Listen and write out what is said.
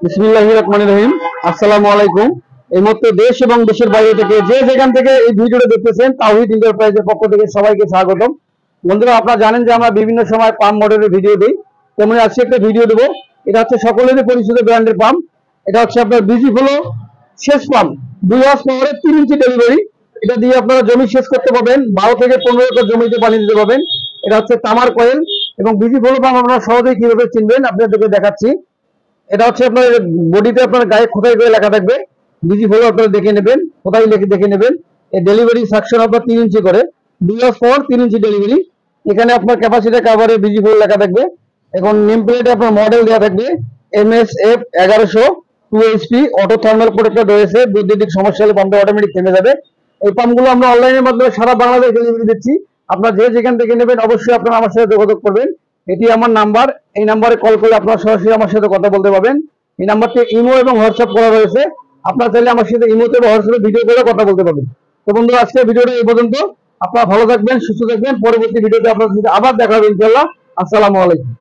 বিসমিল্লাহির রহমানির রহিম। আসসালামু আলাইকুম। এই মুহূর্তে দেশ এবং দেশের বাইরে থেকে যে যেখান থেকে এই ভিডিওটা দেখতেছেন তাওহীদ এন্টারপ্রাইজের পক্ষ থেকে সবাইকে স্বাগতম। বন্ধুরা, আপনারা জানেন যে আমরা বিভিন্ন সময় পাম্প মডেলের ভিডিও দিই, তেমনি আজকে একটা ভিডিও দেবো। এটা হচ্ছে সকলেরই পরিচিত ব্র্যান্ডের পাম্প। এটা হচ্ছে আপনার বিজি ফ্লো সেচ পাম্প, 2 হর্স পাওয়ারের 3 ইঞ্চি ডেলিভারি। এটা দিয়ে আপনারা জমি সেচ করতে পারবেন, 12 থেকে 15 একর জমিতে পানি দিতে পারবেন। এটা হচ্ছে তামার কয়েল এবং বিজি ফ্লো পাম্প আপনারা সহজেই কিভাবে চিনবেন আপনাদেরকে দেখাচ্ছি। এটা হচ্ছে আপনার বডিতে আপনার গায়ে খোদাই করে লেখা থাকবে বিজি ফ্লো, আপনারা দেখে নেবেন, খোদাই লিখে দেখে নেবেন। এই ডেলিভারি সাকশন আপনার 3 ইঞ্চি করে, 2 হর্স পাওয়ার 3 ইঞ্চি ডেলিভারি। এখানে আপনার ক্যাপাসিটি কাভারে বিজি ফ্লো লেখা থাকবে। এখন নেম প্লেটে আপনার মডেল দেওয়া থাকবে MSF 1100 2HP auto thermal protector রয়েছে। বৈদ্যুতিক সমস্যা হলে পাম্পটা অটোমেটিক থেমে যাবে। এই পাম্পগুলো আমরা অনলাইনের মাধ্যমে সারা বাংলাদেশ ডেলিভারি দিচ্ছি। আপনারা যে যেখান থেকে নেবেন অবশ্যই আপনারা আমার সাথে যোগাযোগ করবেন। এটি আমার নাম্বার, এই নাম্বারে কল করলে আপনারা সরাসরি আমার সাথে কথা বলতে পারবেন। এই নাম্বারটি ইমো এবং হোয়াটসঅ্যাপ করা রয়েছে। আপনারা চাইলে আমার সাথে ইমোতে বা হোয়াটসঅ্যাপে ভিডিও করে কথা বলতে পারবেন। তো বন্ধুরা, আজকে ভিডিওটা এই পর্যন্ত। আপনারা ভালো থাকবেন, সুস্থ থাকবেন। পরবর্তী ভিডিওতে আপনাদের সাথে আবার দেখা হবে ইনশাআল্লাহ। আসসালামু আলাইকুম।